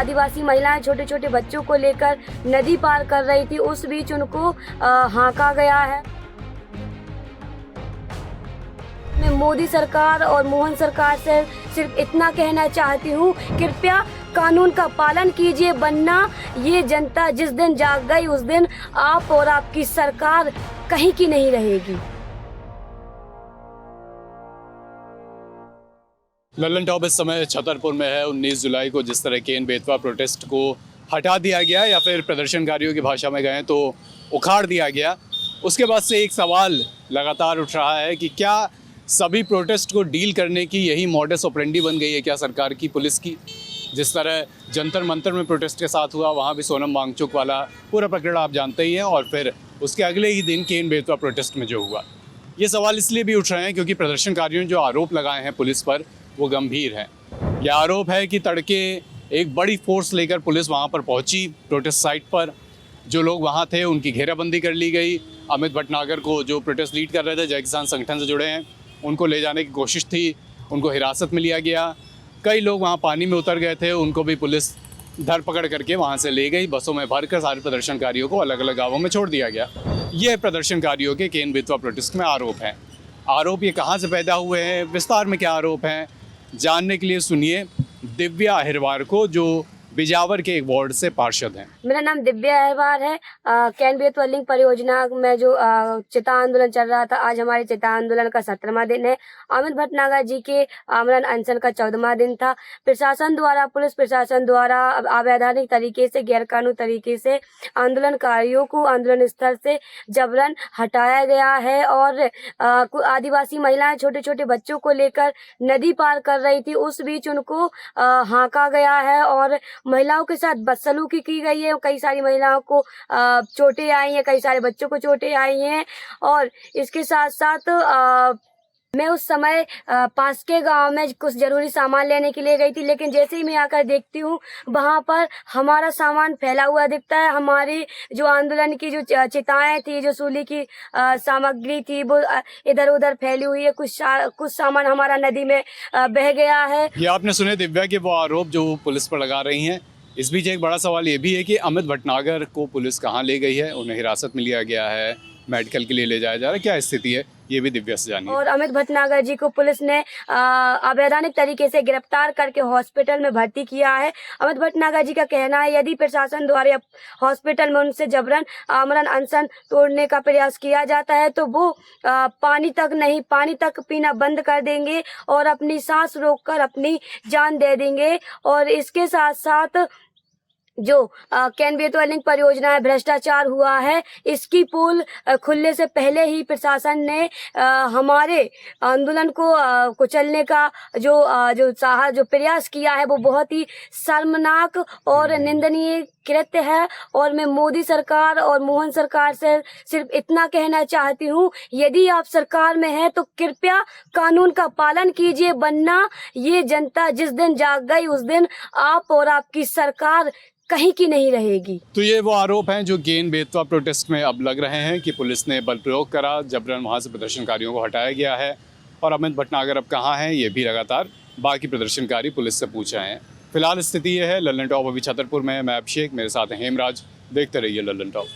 आदिवासी महिलाएं छोटे छोटे बच्चों को लेकर नदी पार कर रही थी, उस बीच उनको हांका गया है। मैं मोदी सरकार और मोहन सरकार से सिर्फ इतना कहना चाहती हूँ, कृपया कानून का पालन कीजिए, वरना ये जनता जिस दिन जाग गई उस दिन आप और आपकी सरकार कहीं की नहीं रहेगी। लल्लन टॉप इस समय छतरपुर में है। 19 जुलाई को जिस तरह केन बेतवा प्रोटेस्ट को हटा दिया गया या फिर प्रदर्शनकारियों की भाषा में गए तो उखाड़ दिया गया, उसके बाद से एक सवाल लगातार उठ रहा है कि क्या सभी प्रोटेस्ट को डील करने की यही मॉडस ऑपरेंडी बन गई है क्या सरकार की, पुलिस की? जिस तरह जंतर मंतर में प्रोटेस्ट के साथ हुआ, वहाँ भी सोनम वांगचुक वाला पूरा प्रकरण आप जानते ही हैं, और फिर उसके अगले ही दिन केन बेतवा प्रोटेस्ट में जो हुआ, ये सवाल इसलिए भी उठ रहे हैं क्योंकि प्रदर्शनकारियों ने जो आरोप लगाए हैं पुलिस पर वो गंभीर है। यह आरोप है कि तड़के एक बड़ी फोर्स लेकर पुलिस वहाँ पर पहुँची प्रोटेस्ट साइट पर, जो लोग वहाँ थे उनकी घेराबंदी कर ली गई। अमित भटनागर को, जो प्रोटेस्ट लीड कर रहे थे, जय किसान संगठन से जुड़े हैं, उनको ले जाने की कोशिश थी, उनको हिरासत में लिया गया। कई लोग वहाँ पानी में उतर गए थे, उनको भी पुलिस धरपकड़ करके वहाँ से ले गई। बसों में भरकर सारे प्रदर्शनकारियों को अलग अलग गाँवों में छोड़ दिया गया। ये प्रदर्शनकारियों के केन बेतवा प्रोटेस्ट में आरोप हैं। आरोप ये कहाँ से पैदा हुए हैं, विस्तार में क्या आरोप हैं, जानने के लिए सुनिए दिव्या अहिरवार को, जो बिजावर के एक वार्ड से पार्षद हैं। मेरा नाम दिव्या अहिरवार है। केन बेतवा लिंक परियोजना में जो चिता आंदोलन चल रहा था, आज हमारे चिता आंदोलन का 17वां दिन है। अमित भटनागर जी के आमरण अनशन का 14वां दिन था। प्रशासन द्वारा, पुलिस प्रशासन द्वारा अवैधानिक तरीके से, गैरकानूनी तरीके से आंदोलनकारियों को आंदोलन स्थल से जबरन हटाया गया है और आदिवासी महिलाएं छोटे छोटे बच्चों को लेकर नदी पार कर रही थी, उस बीच उनको हांका गया है और महिलाओं के साथ बदसलूकी की गई है। कई सारी महिलाओं को चोटें आई हैं, कई सारे बच्चों को चोटें आई हैं। और इसके साथ साथ मैं उस समय पास के गांव में कुछ जरूरी सामान लेने के लिए गई थी, लेकिन जैसे ही मैं आकर देखती हूँ वहां पर हमारा सामान फैला हुआ दिखता है। हमारी जो आंदोलन की जो चिताएं थी, जो सूली की सामग्री थी, वो इधर उधर फैली हुई है। कुछ सामान हमारा नदी में बह गया है। ये आपने सुने दिव्या के वो आरोप जो पुलिस पर लगा रही हैं। इस बीच एक बड़ा सवाल ये भी है कि अमित भटनागर को पुलिस कहाँ ले गई है, उन्हें हिरासत में लिया गया है, मेडिकल के लिए ले जाया जा रहा है, क्या स्थिति है, ये भी दिव्या से जानिए। और अमित भटनागर जी को पुलिस ने अवैधानिक तरीके से गिरफ्तार करके हॉस्पिटल में भर्ती किया है। अमित भटनागर जी का कहना है यदि प्रशासन द्वारा हॉस्पिटल में उनसे जबरन आमरण अनशन तोड़ने का प्रयास किया जाता है तो वो पानी तक पीना बंद कर देंगे और अपनी सांस रोककर अपनी जान दे देंगे। और इसके साथ साथ जो केन बेतवा लिंक परियोजना है, भ्रष्टाचार हुआ है, इसकी पोल खुलने से पहले ही प्रशासन ने हमारे आंदोलन को कुचलने का जो प्रयास किया है वो बहुत ही शर्मनाक और निंदनीय कृत्य है। और मैं मोदी सरकार और मोहन सरकार से सिर्फ इतना कहना चाहती हूँ, यदि आप सरकार में हैं तो कृपया कानून का पालन कीजिए, वरना ये जनता जिस दिन जाग गई उस दिन आप और आपकी सरकार कहीं की नहीं रहेगी। तो ये वो आरोप हैं जो केन बेतवा प्रोटेस्ट में अब लग रहे हैं कि पुलिस ने बल प्रयोग करा, जबरन वहाँ से प्रदर्शनकारियों को हटाया गया है। और अमित भटनागर अब कहाँ हैं, ये भी लगातार बाकी प्रदर्शनकारी पुलिस से पूछ रहे हैं। फिलहाल स्थिति ये है। लल्लन टॉप अभी छतरपुर में, मैं अभिषेक, मेरे साथ हैं हेमराज। देखते रहिए लल्लन टॉप।